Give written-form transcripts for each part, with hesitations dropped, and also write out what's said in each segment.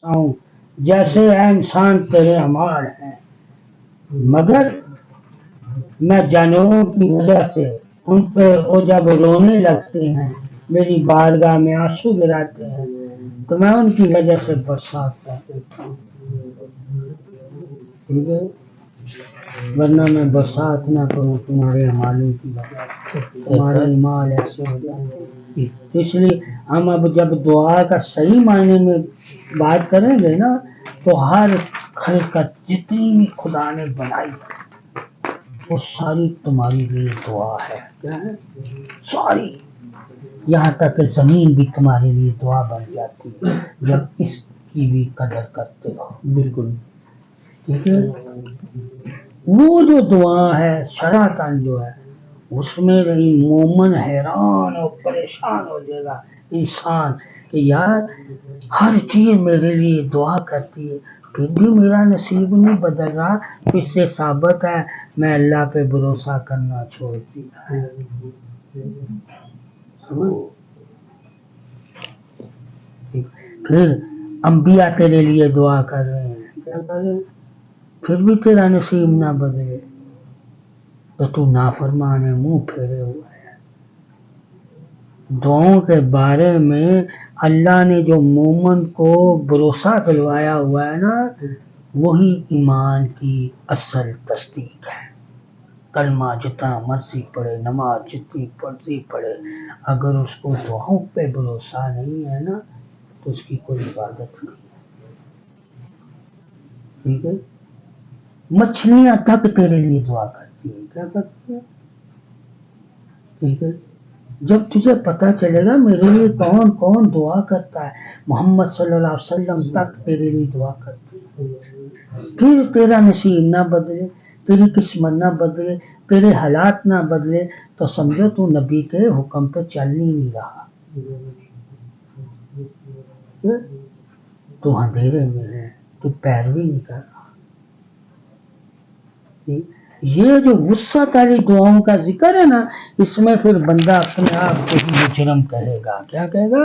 ہوں جیسے ہے انسان تیرے اعمال ہیں، مگر میں جانوروں کی وجہ سے ان پہ وہ جب رونے لگتے ہیں، میری بارگاہ میں آنسو گراتے ہیں، تو میں ان کی وجہ سے برسات کر دیتا ہوں، ٹھیک ہے؟ ورنہ میں برسات نہ کروں تمہارے اعمالوں کی وجہ سے، تمہارے اعمال ایسے ہو جاتے ہیں۔ اس لیے ہم اب جب دعا کا صحیح معنی میں بات کریں گے نا، تو ہر خلقت جتنی بھی خدا نے بنائی وہ ساری تمہاری لیے دعا ہے۔ کیا ہے؟ ساری، یہاں تک کہ زمین بھی تمہارے لیے دعا بن جاتی ہے جب اس کی بھی قدر کرتے ہو۔ بالکل ٹھیک ہے؟ وہ جو دعا ہے شرعاً جو ہے، اس میں مومن حیران اور پریشان ہو جائے گا انسان کہ یار ہر چیز میرے لیے دعا کرتی ہے، پھر بھی میرا نصیب نہیں بدل رہا، تو اس سے ثابت ہے میں اللہ پہ بھروسہ کرنا چھوڑ دیا ہے۔ پھر انبیاء تیرے لیے دعا کر رہے ہیں، کیا کر رہے ہیں؟ پھر بھی تیرا نصیب نہ بدلے تو نافرمان ہے، منہ پھیرے ہوا ہے۔ دعاؤں کے بارے میں اللہ نے جو مومن کو بھروسہ دلوایا ہوا ہے نا، وہی ایمان کی اصل تصدیق ہے۔ کلمہ جتنا مرضی پڑھے، نماز جتنی مرضی پڑھے، اگر اس کو دعاؤں پہ بھروسہ نہیں ہے نا، تو اس کی کوئی عبادت نہیں ہے۔ ٹھیک ہے؟ مچھلیاں تک تیرے لیے دعا کرتی ہیں، کیا کرتی ہیں؟ ٹھیک ہے؟ جب تجھے پتا چلے گا میرے لیے کون کون دعا کرتا ہے، محمد صلی اللہ علیہ وسلم تک تیرے لیے دعا کرتی ہے، پھر تیرا نصیب نہ بدلے، تیری قسمت نہ بدلے، تیرے حالات نہ بدلے، تو سمجھو تو نبی کے حکم پہ چل ہی نہیں رہا، تو اندھیرے میں ہے، تو پیروی نہیں کر رہا۔ یہ جو وسعت والی دعاؤں کا ذکر ہے نا، اس میں پھر بندہ اپنے آپ کو ہی مجرم کہے گا۔ کیا کہے گا؟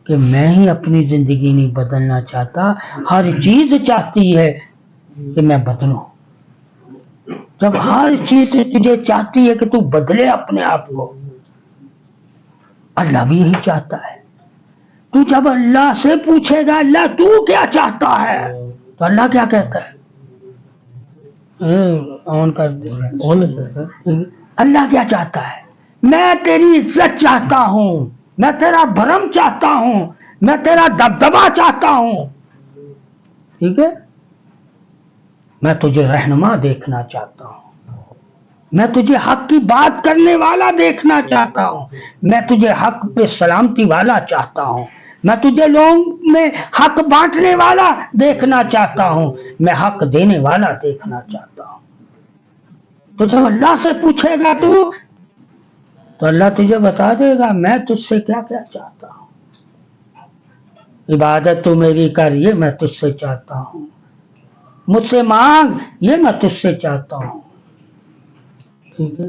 کہ میں ہی اپنی زندگی نہیں بدلنا چاہتا، ہر چیز چاہتی ہے کہ میں بدلوں۔ جب ہر چیز تجھے چاہتی ہے کہ تو بدلے اپنے آپ کو، اللہ بھی یہی چاہتا ہے۔ تو جب اللہ سے پوچھے گا اللہ تو کیا چاہتا ہے، تو اللہ کیا کہتا ہے؟ اللہ کیا چاہتا ہے؟ میں تیری عزت چاہتا ہوں، میں تیرا بھرم چاہتا ہوں، میں تیرا دبدبا چاہتا ہوں، ٹھیک ہے؟ میں تجھے رہنما دیکھنا چاہتا ہوں، میں تجھے حق کی بات کرنے والا دیکھنا چاہتا ہوں، میں تجھے حق پہ سلامتی والا چاہتا ہوں، میں تجھے لوگوں میں حق بانٹنے والا دیکھنا چاہتا ہوں، میں حق دینے والا دیکھنا چاہتا ہوں۔ تو جب اللہ سے پوچھے گا تو اللہ تجھے بتا دے گا میں تجھ سے کیا کیا چاہتا ہوں۔ عبادت تو میری کر، یہ میں تجھ سے چاہتا ہوں، مجھ سے مانگ، یہ میں تجھ سے چاہتا ہوں، ٹھیک ہے؟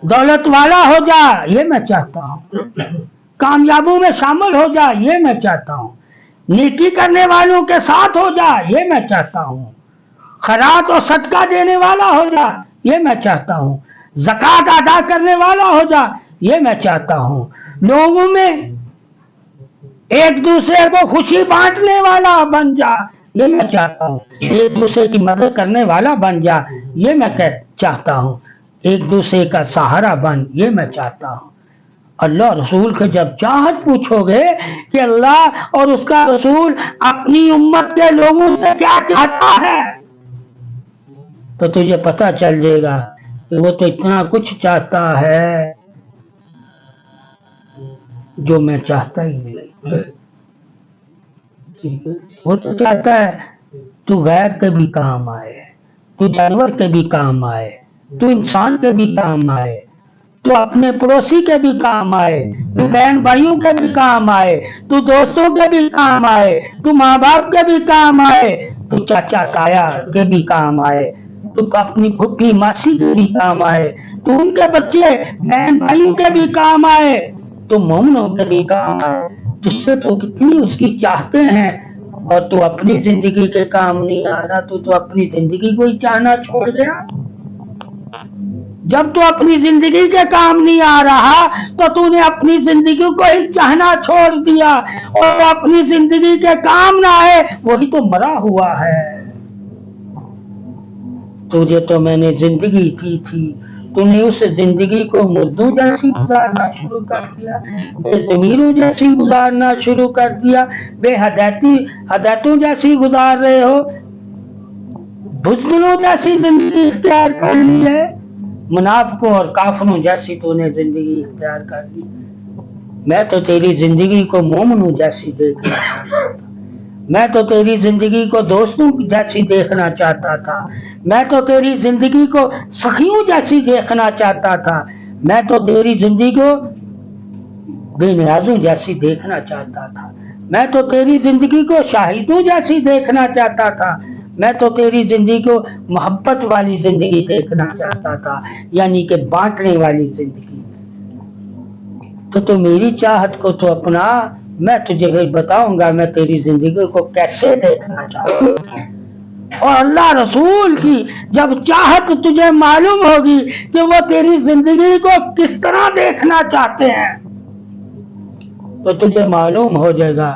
دولت والا ہو جا، یہ میں چاہتا ہوں، کامیابوں میں شامل ہو جا، یہ میں چاہتا ہوں، نیکی کرنے والوں کے ساتھ ہو جا، یہ میں چاہتا ہوں، خیرات اور صدقہ دینے والا ہو جا، یہ میں چاہتا ہوں، زکوٰۃ ادا کرنے والا ہو جا، یہ میں چاہتا ہوں، لوگوں میں ایک دوسرے کو خوشی بانٹنے والا بن جا، یہ میں چاہتا ہوں، ایک دوسرے کی مدد کرنے والا بن جا، یہ میں چاہتا ہوں، ایک دوسرے کا سہارا بن، یہ میں چاہتا ہوں۔ اللہ رسول کے جب چاہت پوچھو گے کہ اللہ اور اس کا رسول اپنی امت کے لوگوں سے کیا چاہتا ہے، تو تجھے پتا چل جائے گا کہ وہ تو اتنا کچھ چاہتا ہے جو میں چاہتا ہی نہیں۔ وہ تو چاہتا ہے تو غیر کے بھی کام آئے، تو جانور کے بھی کام آئے، تو انسان کے بھی کام آئے، تو اپنے پڑوسی کے بھی کام آئے، تو بہن بھائیوں کے بھی کام آئے، تو دوستوں کے بھی کام آئے، تو ماں باپ کے بھی کام آئے، تو چاچا تایا کے بھی کام آئے، تو اپنی پھپھی ماسی کے بھی کام آئے، تو ان کے بچے بہن بھائیوں کے بھی کام آئے، تو مومنوں کے بھی کام آئے، تجھ سے تو کتنی اس کی چاہتے ہیں اور تو اپنی زندگی کے کام نہیں آ رہا، تو اپنی زندگی کو ہی چاہنا چھوڑ گیا۔ جب تو اپنی زندگی کے کام نہیں آ رہا تو نے اپنی زندگی کو ہی چاہنا چھوڑ دیا، اور اپنی زندگی کے کام نہ آئے وہی تو مرا ہوا ہے۔ تجھے تو میں نے زندگی دی تھی، تو نے اس زندگی کو مردوں جیسی گزارنا شروع کر دیا، بے ضمیروں جیسی گزارنا شروع کر دیا، بے ہدایتوں جیسی گزار رہے ہو، بزدلوں جیسی زندگی اختیار کر لی ہے، منافقوں اور کافروں جیسی تو نے زندگی اختیار کر لی۔ میں تو تیری زندگی کو مومنوں جیسی دیکھنا چاہتا تھا، میں تو تیری زندگی کو دوستوں جیسی دیکھنا چاہتا تھا، میں تو تیری زندگی کو سخیوں جیسی دیکھنا چاہتا تھا، میں تو تیری زندگی کو بے نیازوں جیسی دیکھنا چاہتا تھا، میں تو تیری زندگی کو شاہدوں جیسی دیکھنا چاہتا تھا، میں تو تیری زندگی کو محبت والی زندگی دیکھنا چاہتا تھا، یعنی کہ بانٹنے والی زندگی۔ تو میری چاہت کو تو اپنا، میں تجھے بتاؤں گا میں تیری زندگی کو کیسے دیکھنا چاہتا ہوں۔ اور اللہ رسول کی جب چاہت تجھے معلوم ہوگی کہ وہ تیری زندگی کو کس طرح دیکھنا چاہتے ہیں، تو تجھے معلوم ہو جائے گا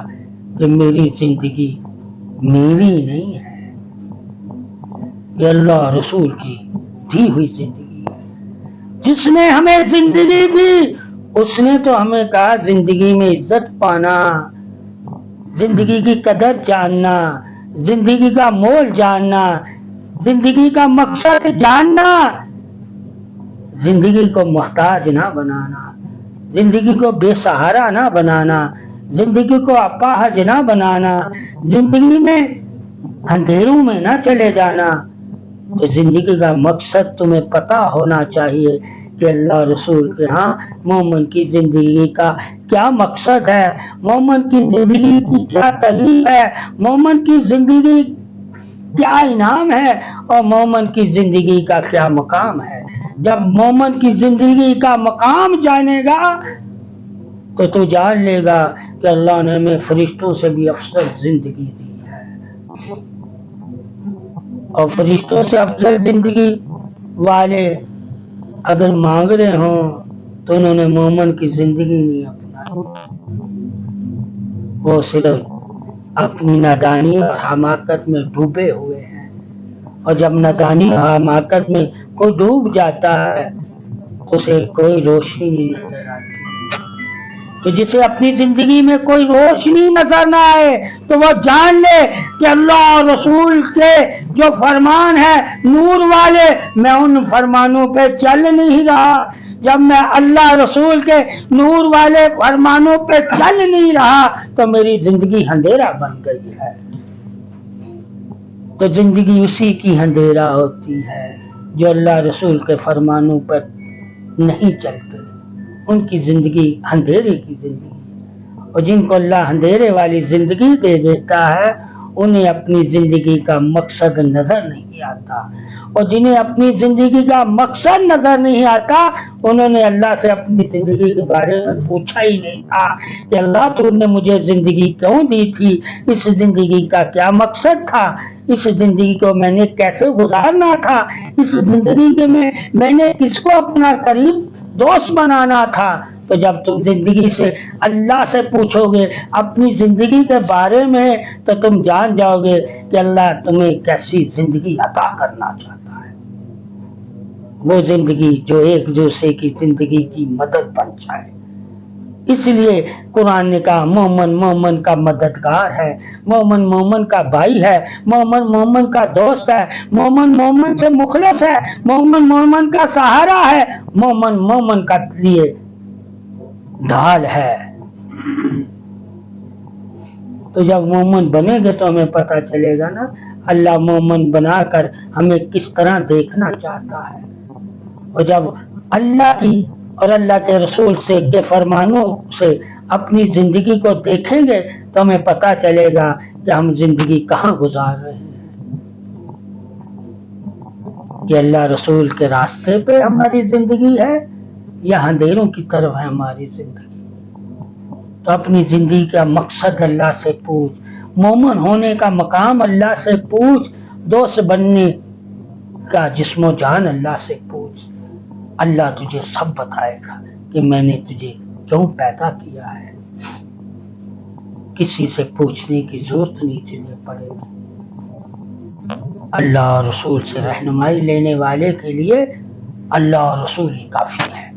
کہ میری زندگی میری نہیں ہے، یہ اللہ رسول کی دی ہوئی زندگی ہے۔ جس نے ہمیں زندگی دی اس نے تو ہمیں کہا زندگی میں عزت پانا، زندگی کی قدر جاننا، زندگی کا مول جاننا، زندگی کا مقصد جاننا، زندگی کو محتاج نہ بنانا، زندگی کو بے سہارا نہ بنانا، زندگی کو اپاہج نہ بنانا، زندگی میں اندھیروں میں نہ چلے جانا۔ تو زندگی کا مقصد تمہیں پتا ہونا چاہیے کہ اللہ رسول کے ہاں مومن کی زندگی کا کیا مقصد ہے، مومن کی زندگی کی کیا تعلیم ہے، مومن کی زندگی کیا انعام ہے، اور مومن کی زندگی کا کیا مقام ہے۔ جب مومن کی زندگی کا مقام جانے گا تو تو جان لے گا کہ اللہ نے ہمیں فرشتوں سے بھی افضل زندگی دی ہے، اور فرشتوں سے افضل زندگی والے اگر مانگ رہے ہوں تو انہوں نے مومن کی زندگی نہیں اپنائی، وہ صرف اپنی نادانی اور حماقت میں ڈوبے ہوئے ہیں، اور جب نادانی اور حماقت میں کوئی ڈوب جاتا ہے اسے کوئی روشنی نہیں نظر آتی۔ تو جسے اپنی زندگی میں کوئی روشنی نظر نہ آئے تو وہ جان لے کہ اللہ اور رسول کے جو فرمان ہے نور والے، میں ان فرمانوں پہ چل نہیں رہا۔ جب میں اللہ رسول کے نور والے فرمانوں پہ چل نہیں رہا تو میری زندگی اندھیرا بن گئی ہے۔ تو زندگی اسی کی اندھیرا ہوتی ہے جو اللہ رسول کے فرمانوں پر نہیں چلتے، ان کی زندگی اندھیرے کی زندگی، اور جن کو اللہ اندھیرے والی زندگی دے دیتا ہے انہیں اپنی زندگی کا مقصد نظر نہیں آتا، اور جنہیں اپنی زندگی کا مقصد نظر نہیں آتا انہوں نے اللہ سے اپنی زندگی کے بارے میں پوچھا ہی نہیں تھا کہ اللہ تو نے مجھے زندگی کیوں دی تھی، اس زندگی کا کیا مقصد تھا، اس زندگی کو میں نے کیسے گزارنا تھا، اس زندگی میں نے کس کو اپنا قریب دوست بنانا تھا۔ تو جب تم زندگی سے اللہ سے پوچھو گے اپنی زندگی کے بارے میں تو تم جان جاؤ گے کہ اللہ تمہیں کیسی زندگی عطا کرنا چاہتا ہے، وہ زندگی جو ایک دوسرے کی زندگی کی مدد بن جائے۔ اس لیے قرآن نے کہا مومن مومن کا مددگار ہے، مومن مومن کا بھائی ہے، مومن مومن کا دوست ہے، مومن مومن سے مخلص ہے، مومن مومن کا سہارا ہے، مومن مومن کا لیے ڈھال ہے۔ تو جب مومن بنے گے تو ہمیں پتہ چلے گا نا اللہ مومن بنا کر ہمیں کس طرح دیکھنا چاہتا ہے، اور جب اللہ کی اور اللہ کے رسول سے کے فرمانوں سے اپنی زندگی کو دیکھیں گے تو ہمیں پتہ چلے گا کہ ہم زندگی کہاں گزار رہے ہیں، کہ اللہ رسول کے راستے پہ ہماری زندگی ہے یا اندھیروں کی طرف ہے ہماری زندگی۔ تو اپنی زندگی کا مقصد اللہ سے پوچھ، مومن ہونے کا مقام اللہ سے پوچھ، دوست بننے کا جسم و جان اللہ سے پوچھ. اللہ تجھے سب بتائے گا کہ میں نے تجھے کیوں پیدا کیا ہے. کسی سے پوچھنے کی ضرورت نہیں تجھے پڑے گی. اللہ اور رسول سے رہنمائی لینے والے کے لیے اللہ اور رسول ہی کافی ہے.